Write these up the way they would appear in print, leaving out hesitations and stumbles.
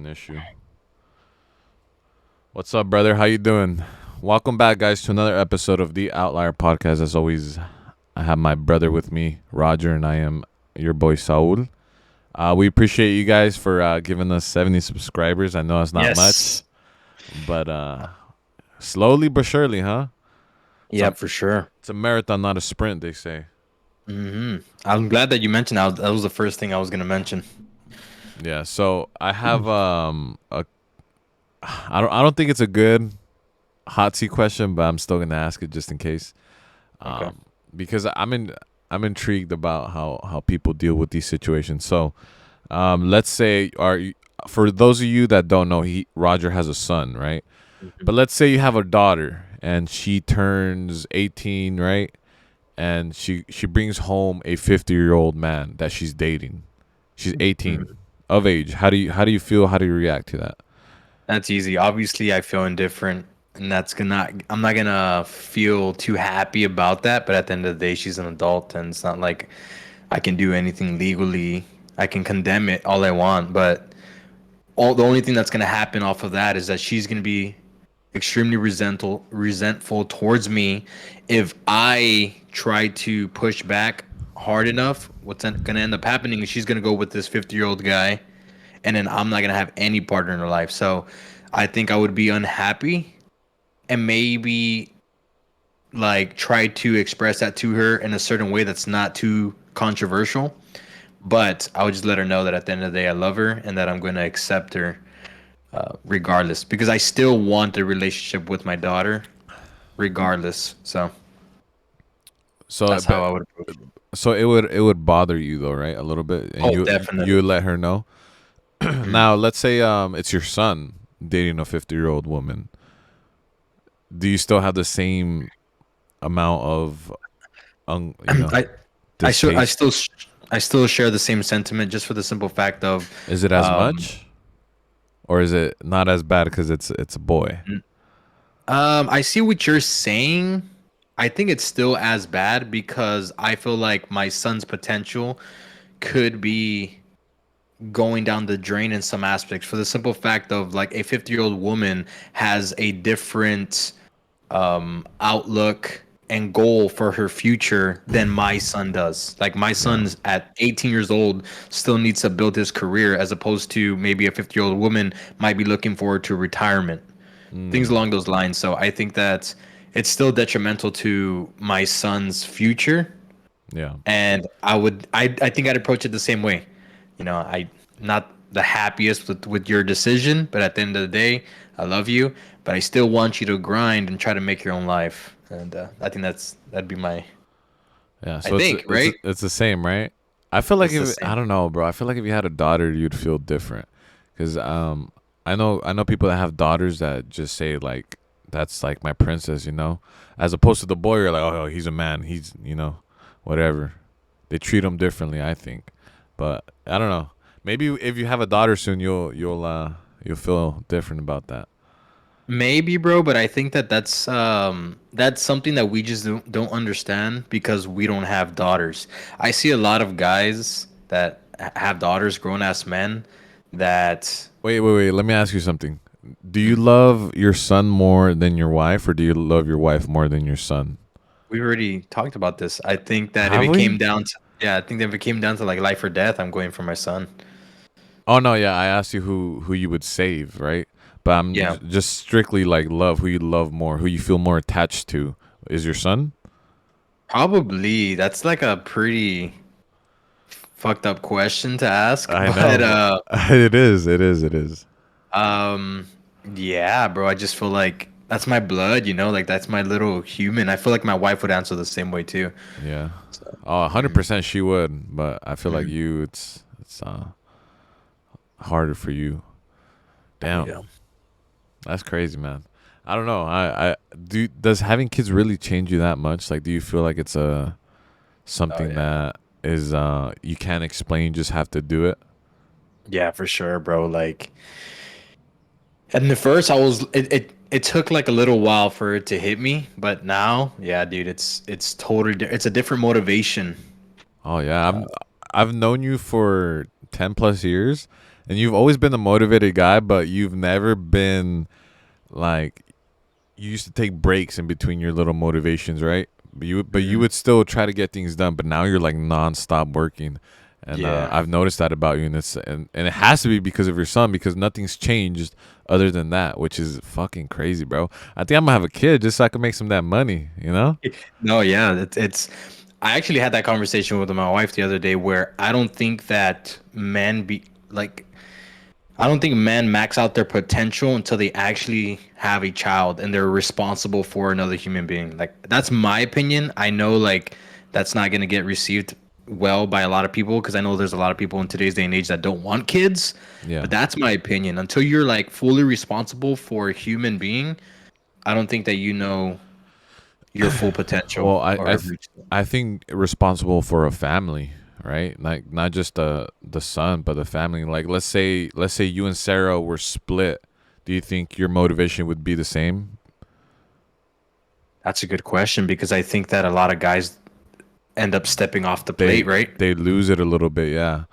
issue. What's up, brother? How you doing? Welcome back, guys, to another episode of the Outlier podcast. As always, I have my brother with me, Roger, and I am your boy Saul. We appreciate you guys for giving us 70 subscribers. I know it's not much, Yes. but slowly but surely, huh? It's Yeah, a, for sure. it's a marathon, not a sprint, they say. I'm glad that you mentioned that was the first thing I was gonna mention. Yeah. So I have a I don't think it's a good hot seat question, but I'm still gonna ask it just in case. Okay. Because I'm intrigued about how people deal with these situations. So, let's say for those of you that don't know, Roger has a son, right? Mhm. But let's say you have a daughter and she turns 18, right? And she brings home a 50-year-old man that she's dating. She's 18 Mhm. of age. How do you feel? How do you react to that? That's easy. Obviously, I feel indifferent, and I'm not gonna feel too happy about that. But at the end of the day, she's an adult, and it's not like I can do anything legally. I can condemn it all I want, but the only thing that's gonna happen off of that is that she's gonna be extremely resentful towards me if I try to push back hard enough. Gonna end up happening is she's gonna go with this 50-year-old guy, and then I'm not gonna have any partner in her life. So I think I would be unhappy and maybe like try to express that to her in a certain way that's not too controversial. But I would just let her know that at the end of the day, I love her and that I'm going to accept her regardless because I still want a relationship with my daughter regardless. So So, that's how but I would approach it. so it would bother you though, right? A little bit, and Oh, you definitely. would let her know. Mhm. Now, let's say it's your son dating a 50-year-old woman. Do you still have the same amount of I I sure distaste? I still share the same sentiment just for the simple fact of Is it as um much, or is it not as bad because it's a boy? I see what you're saying. I think it's still as bad because I feel like my son's potential could be going down the drain in some aspects for the simple fact of like a 50-year-old woman has a different outlook and goal for her future than my son does. Like my Yeah. son's at 18 years old still needs to build his career as opposed to maybe a 50-year-old woman might be looking forward to retirement. Things Mm, along those lines. So I think that it's still detrimental to my son's future. yeah. And I think I'd approach it the same way. I not the happiest with your decision, but at the end of the day, I love you, but I still want you to grind and try to make your own life. And I think that'd be my, Yeah. I So think, right? it's the same, right? I feel like It's the if I same. don't know, bro. I feel like if you had a daughter, you'd feel different, because I know people that have daughters that just say like that's like my princess, as opposed to the boy. You're like, oh, he's a man. He's whatever. They treat him differently, I think. But I don't know. Maybe if you have a daughter soon, you'll feel different about that. Maybe, bro, but I think that that's something that we just don't understand because we don't have daughters. I see a lot of guys that have daughters, grown ass men that Wait. Let me ask you something. Do you love your son more than your wife, or do you love your wife more than your son? we've already talked about this. I think that if Have it came we? down to yeah, I think that if it came down to like life or death, I'm going for my son. Oh no, yeah. I asked you who you would save, right? But I'm Yeah, just strictly like love. Who you love more? Who you feel more attached to? Is your son? probably. That's like a pretty fucked up question to ask, I but know. It is. It is. It is. um yeah, bro, I just feel like that's my blood, like that's my little human. I feel like my wife would answer the same way too. Yeah. So, Oh, mhm, 100% she would, but I feel like mhm. you, it's harder for you. Damn, Yeah. that's crazy, man. I don't know. Does having kids really change you that much? Like, do you feel like it's a Oh something yeah. that is you can't explain, you just have to do it? Yeah, for sure, bro. Like, and the first I was it took like a little while for it to hit me, but now, yeah, dude, it's totally it's a different motivation. Oh yeah, Uh, I've known you for 10 plus years, and you've always been a motivated guy, but you've never been like you used to take breaks in between your little motivations, right? But you Hmm. would still try to get things done. But now you're like nonstop working, and Yeah. I've noticed that about you, and and it has to be because of your son because nothing's changed other than that, which is fucking crazy, bro. I think I'm gonna have a kid just so I can make some of that money, you know? No, yeah, it's. I actually had that conversation with my wife the other day where I don't think that men be like I don't think men max out their potential until they actually have a child and they're responsible for another human being. Like that's my opinion. I know like that's not going to get received well by a lot of people because I know there's a lot of people in today's day and age that don't want kids, Yeah. but that's my opinion. Until you're like fully responsible for a human being, I don't think that you know your full potential Well, or have reached it. I think responsible for a family, right? Like not just the son, but the family. Like let's say you and Sarah were split. Do you think your motivation would be the same? That's a good question because I think that a lot of guys end up stepping off the plate, They right? they lose it a little bit, yeah.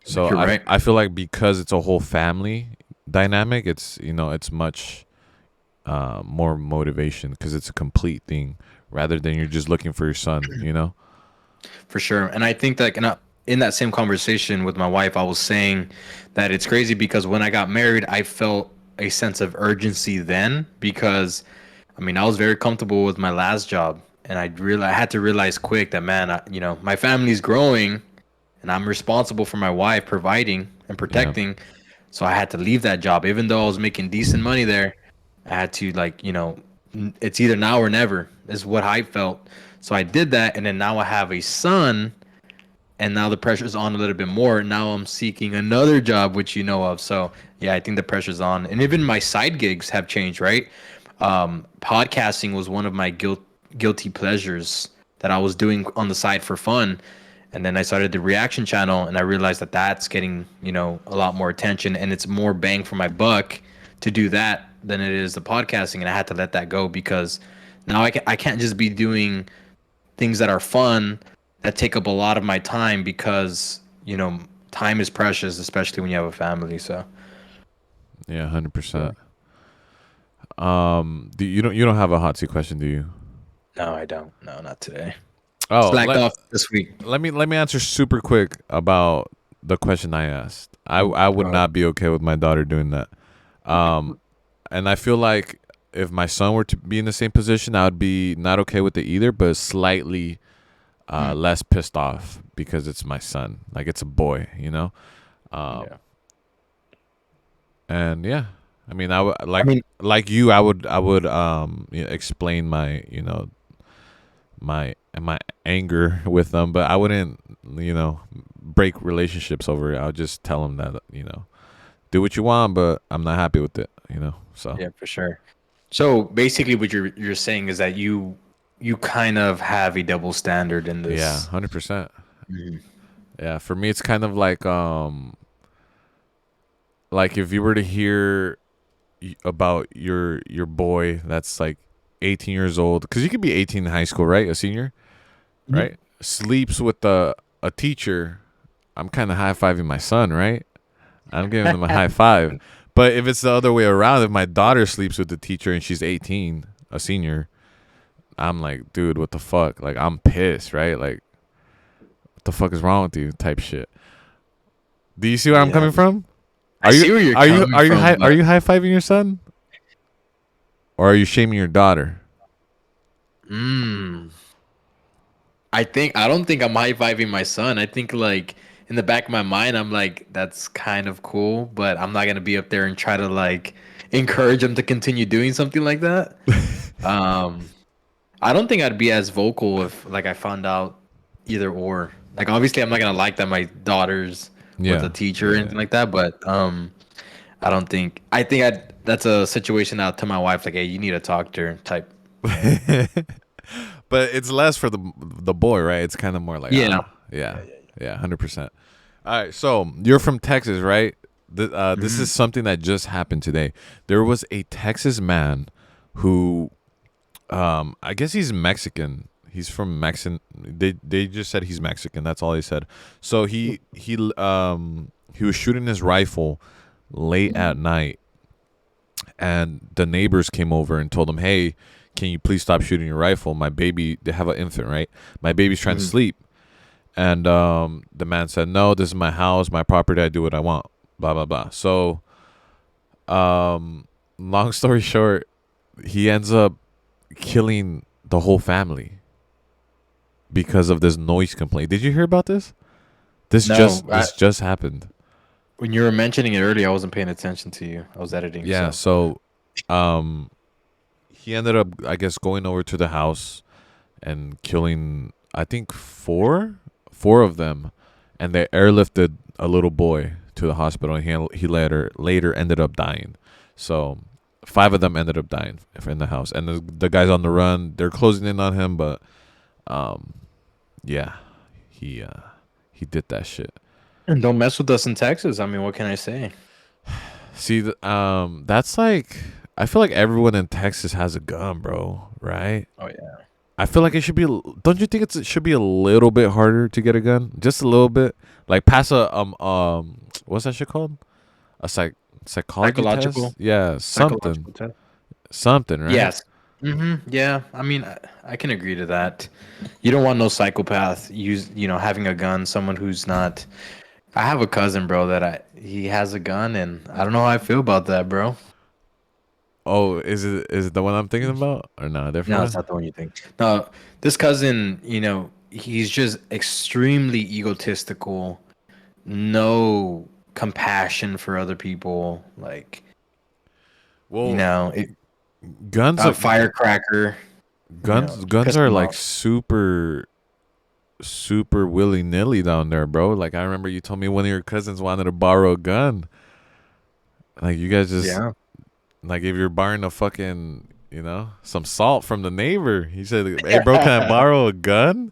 So You're right. I feel like because it's a whole family dynamic, it's it's much more motivation because it's a complete thing rather than you're just looking for your son, you know? For sure. And I think that in that same conversation with my wife, I was saying that it's crazy because when I got married, I felt a sense of urgency then because I mean, I was very comfortable with my last job and I had to realize quick that man, my family's growing and I'm responsible for my wife providing and Yeah. protecting. So I had to leave that job even though I was making decent money there. I had to like, it's either now or never is what I felt. So I did that and then now I have a son and now the pressure's on a little bit more. Now I'm seeking another job, which you know of. So yeah, I think the pressure's on, and even my side gigs have changed. Right, podcasting was one of my guilty pleasures that I was doing on the side for fun, and then I started the reaction channel, and I realized that that's getting a lot more attention, and it's more bang for my buck to do that than it is the podcasting, and I had to let that go because now I can't just be doing things that are fun that take up a lot of my time because time is precious, especially when you have a family. So Yeah, yeah. 100%. You don't have a hot seat question, do you? No, I don't. No, not today. Oh, Slacked off this week. let me answer super quick about the question I asked. I would Go ahead. not be okay with my daughter doing that. Um, and I feel like if my son were to be in the same position, I would be not okay with it either, but slightly Mm, less pissed off because it's my son. Like it's a boy, you know. Um, yeah. and yeah, I mean, I would I mean, like you. I would explain my my anger with them, but I wouldn't break relationships over it. I'll just tell them that do what you want, but I'm not happy with it. So yeah, for sure. So basically, what you're saying is that you kind of have a double standard in yeah, this. 100%. Mhm. Yeah, for me, it's kind of like if you were to hear about your boy that's like 18 years old, because you could be 18 in high school, right? A senior, Mhm. right? Sleeps with a teacher. I'm kind of high fiving my son, right? I'm giving them a high five. But if it's the other way around, if my daughter sleeps with the teacher and she's 18, a senior, I'm like, dude, what the fuck? Like, I'm pissed, right? Like, what the fuck is wrong with you? Type shit. Do you see where I'm Yeah, coming from? I see where you're coming from, Are but you high fiving your son, or are you shaming your daughter? mm, I don't think I'm high fiving my son. I think like in the back of my mind, I'm like, that's kind of cool, but I'm not gonna be up there and try to like encourage him to continue doing something like that. Um, I don't think I'd be as vocal if like I found out either or. Like obviously, I'm not gonna like that my daughter's with a Yeah, teacher or yeah. anything like that, but I don't think I think I that's a situation I'll tell my wife like, hey, you need to talk to her type. But it's less for the boy, right? It's kind of more like Yeah. yeah, Yeah, yeah, yeah, 100%. All right, so you're from Texas, right? This yeah. is something that just happened today. There was a Texas man who, I guess he's Mexican. He's from Mexican. They just said he's Mexican. That's all they said. So he He was shooting his rifle late at night, and the neighbors came over and told him, "Hey, can you please stop shooting your rifle? My baby, they have an infant, right? My baby's trying to Mhm. sleep." And the man said, "No, this is my house, my property. I do what I want." Blah blah blah. So, long story short, he ends up killing the whole family because of this noise complaint. Did you hear about this? No, This just happened. when you were mentioning it earlier, I wasn't paying attention to you. I was editing, Yeah. so. So, um, he ended up, I guess, going over to the house and killing, I think, four of them, and they airlifted a little boy to the hospital, and he later ended up dying. So five of them ended up dying in the house, and the guy's on the run. They're closing in on him, but um, yeah, he did that shit. And don't mess with us in Texas. I mean, what can I say? See, that's like, I feel like everyone in Texas has a gun, bro. Right? Oh yeah. I feel like it should be. Don't you think it should be a little bit harder to get a gun? Just a little bit, like pass a what's that shit called? A psychology Psychological, test? Yeah, psychological test. something, right? Yes. Yeah. I mean, I can agree to that. You don't want no psychopath having a gun. Someone who's not. I have a cousin, bro, that he has a gun, and I don't know how I feel about that, bro. Oh, is it the one I'm thinking about or no, a different No, it's one? not the one you think. No, this cousin, he's just extremely egotistical. No compassion for other people. Like, Well, it, guns a are firecracker. guns Piss are him like off. super willy nilly down there, bro. Like I remember you told me one of your cousins wanted to borrow a gun. Like you guys just Yeah. like if you're borrowing a fucking some salt from the neighbor, he said, "Hey, bro, can I borrow a gun?"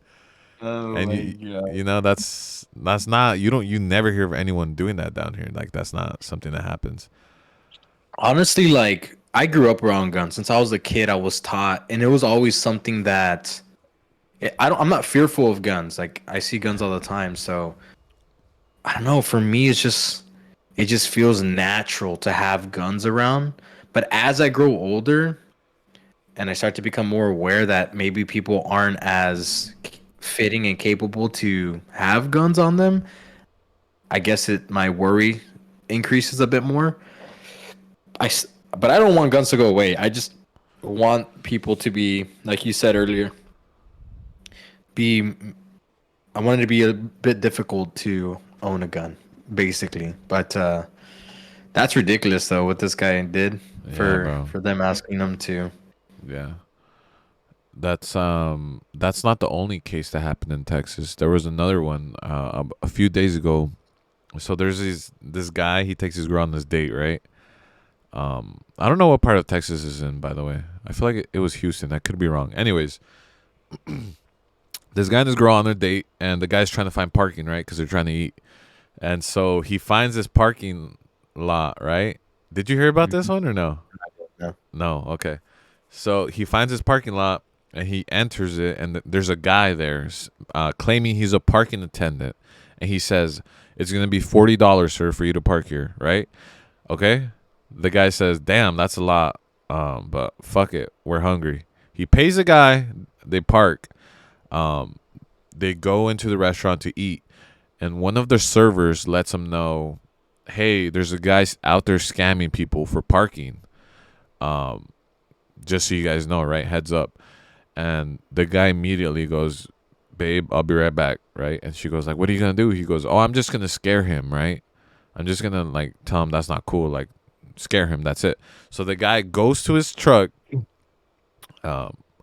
Oh And my you god. you know that's not you never hear of anyone doing that down here. Like that's not something that happens. Honestly, like I grew up around guns. Since I was a kid, I was taught, and it was always something that I'm not fearful of guns. Like I see guns all the time, so I don't know. For me, it just feels natural to have guns around. But as I grow older and I start to become more aware that maybe people aren't as fitting and capable to have guns on them, I guess my worry increases a bit more. I s- but I don't want guns to go away. I just want people to be, like you said earlier, be. I want it to be a bit difficult to own a gun, basically. But that's ridiculous, though, what this guy did Yeah, for bro. them asking him to. Yeah. That's not the only case that happened in Texas. There was another one a few days ago. So there's this guy, he takes his girl on this date, right? I don't know what part of Texas is in, by the way. I feel like it was Houston. I could be wrong. Anyways, this guy and this girl on their date, and the guy's trying to find parking, right? Because they're trying to eat. And so he finds this parking lot, right? Did you hear about this Mhm. one or no? No. No. Okay. So he finds his parking lot and he enters it, and there's a guy there claiming he's a parking attendant, and he says it's gonna be $40, sir, for you to park here, right? Okay. The guy says, "Damn, that's a lot. But fuck it, we're hungry." He pays the guy. They park. Um, they go into the restaurant to eat, and one of the servers lets them know, "Hey, there's a guy out there scamming people for parking. Um, just so you guys know, right? Heads up." And the guy immediately goes, "Babe, I'll be right back," right? And she goes like, "What are you gonna do?" He goes, "Oh, I'm just gonna scare him, right? I'm just gonna like tell him that's not cool, like scare him. That's it." So the guy goes to his truck.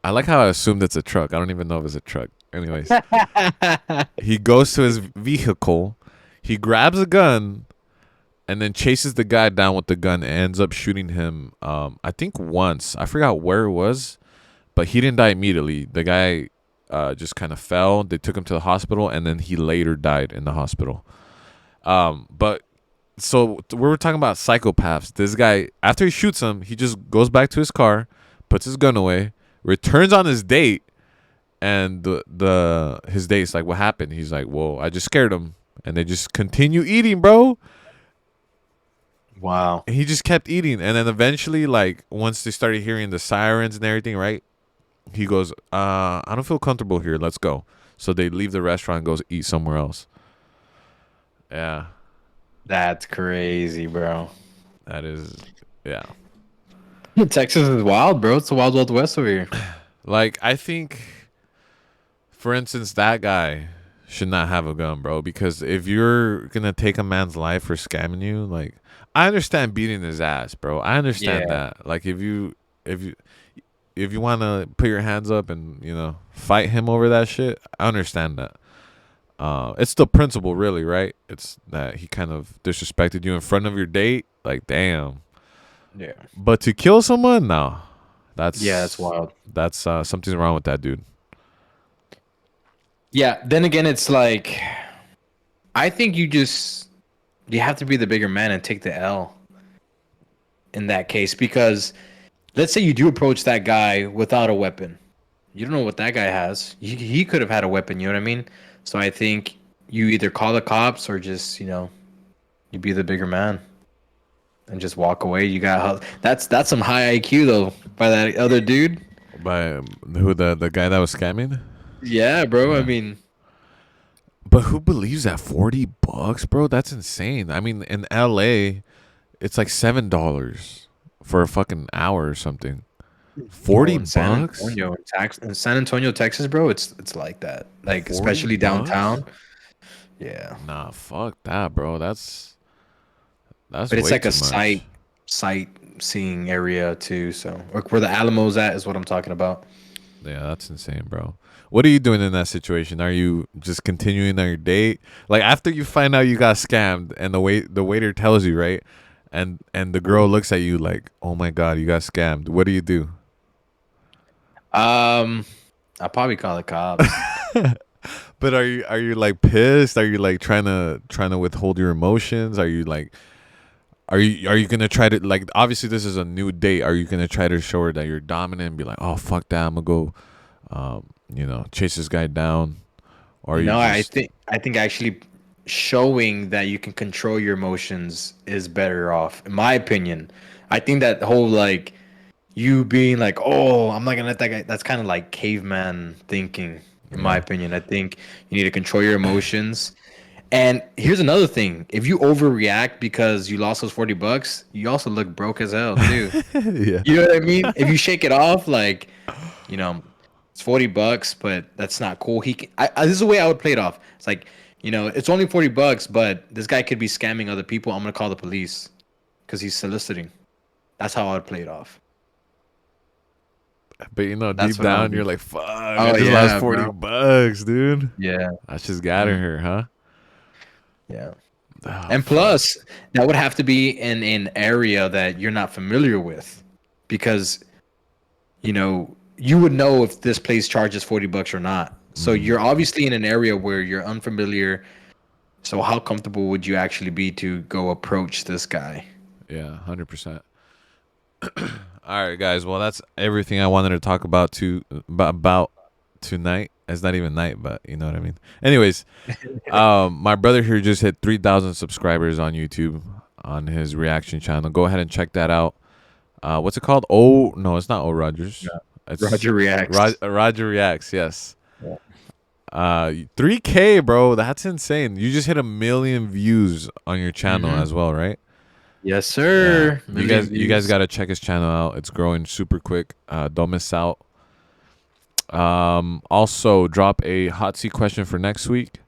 I like how I assumed it's a truck. I don't even know if it's a truck. Anyways, he goes to his vehicle. He grabs a gun and then chases the guy down with the gun and ends up shooting him. I think once. I forgot where it was, but he didn't die immediately. The guy just kind of fell. They took him to the hospital, and then he later died in the hospital. But so we were talking about psychopaths. This guy, after he shoots him, he just goes back to his car, puts his gun away, returns on his date, and his date's like, "What happened?" He's like, "Well, I just scared him." and they just continue eating, bro. Wow. And he just kept eating, and then eventually, like once they started hearing the sirens and everything, right? He goes, I don't feel comfortable here. Let's go. So they leave the restaurant and goes eat somewhere else. Yeah, That's crazy, bro. that is, yeah. Texas is wild, bro. It's the wild, wild west over here. Like I think, for instance, that guy should not have a gun, bro. Because if you're gonna take a man's life for scamming you, like I understand beating his ass, bro. I understand Yeah. that. Like if you if you want to put your hands up and fight him over that shit, I understand that. It's the principle, really, right? It's that he kind of disrespected you in front of your date. Like, damn. Yeah. But to kill someone, no, Yeah, that's that's wild. something's wrong with that dude. Yeah. Then again, it's like I think you have to be the bigger man and take the L in that case because let's say you do approach that guy without a weapon. You don't know what that guy has. He could have had a weapon, you know what I mean? So I think you either call the cops or just, you be the bigger man and just walk away. You got that's some high IQ though by that other dude. By who, the guy that was scamming? Yeah, bro. I Yeah. mean, But who believes that $40, bro? That's insane. I mean, in LA, it's like $7 for a fucking hour or something. bro, 40 in San bucks? Antonio, in San Antonio, Texas, bro, it's like that. Like 40 especially bucks? downtown. Yeah. Nah, fuck that, bro. That's But it's way like a too much. sightseeing area too. So like where the Alamo's at is what I'm talking about. Yeah, that's insane, bro. What are you doing in that situation? Are you just continuing on your date? Like after you find out you got scammed and the waiter tells you, right? And the girl looks at you like, "Oh my god, you got scammed." What do you do? Um, I'll probably call the cops. But are you like pissed? Are you like trying to withhold your emotions? Are you like are you gonna try to, like, obviously this is a new date. Are you gonna try to show her that you're dominant and be like, "Oh fuck that, I'm gonna go chase this guy down," or are you No, I just think I think actually showing that you can control your emotions is better off, in my opinion. I think that whole like you being like, oh, I'm not gonna let that guy. That's kind of like caveman thinking, in my yeah. opinion. I think you need to control your emotions. And here's another thing: if you overreact because you lost those $40, you also look broke as hell too. Yeah. You know what I mean? If you shake it off, like, you know, it's $40, but that's not cool. This is the way I would play it off. It's like, it's only $40, but this guy could be scamming other people. I'm gonna call the police because he's soliciting. That's how I would play it off. But That's deep what I would down, do. you're like, fuck, I Oh just lost yeah, 40 bro. bucks, dude. Yeah. I just got Mhm. her, huh? Yeah. Oh, And fuck. plus, that would have to be in an area that you're not familiar with, because you would know if this place charges $40 or not. So Hmm. you're obviously in an area where you're unfamiliar. So how comfortable would you actually be to go approach this guy? Yeah, 100%. All right, guys. Well, that's everything I wanted to talk about tonight. It's not even night, but you know what I mean. Anyways, my brother here just hit 3,000 subscribers on YouTube on his reaction channel. Go ahead and check that out. What's it called? Oh no, it's not O Rogers. Yeah. It's Roger reacts. Roger Reacts. Yes. Yeah. 3K, bro. That's insane. You just hit 1 million views on your channel Hmm. as well, right? Yes, Yeah. sir. You Million guys views. got to check his channel out. It's growing super quick. Don't miss out. Also drop a hot seat question for next week.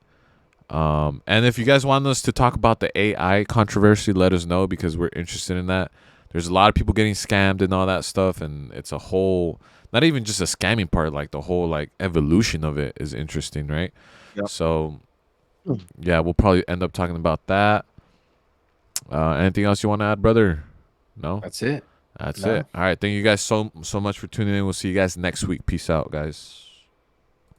And if you guys want us to talk about the AI controversy, let us know because we're interested in that. There's a lot of people getting scammed and all that stuff, and it's a whole, not even just a scamming part, like the whole like evolution of it is interesting, right? Yep. So yeah, we'll probably end up talking about that. Anything else you want to add, brother? No, That's it. that's No. it. All right, thank you guys so much for tuning in. We'll see you guys next week. Peace out, guys.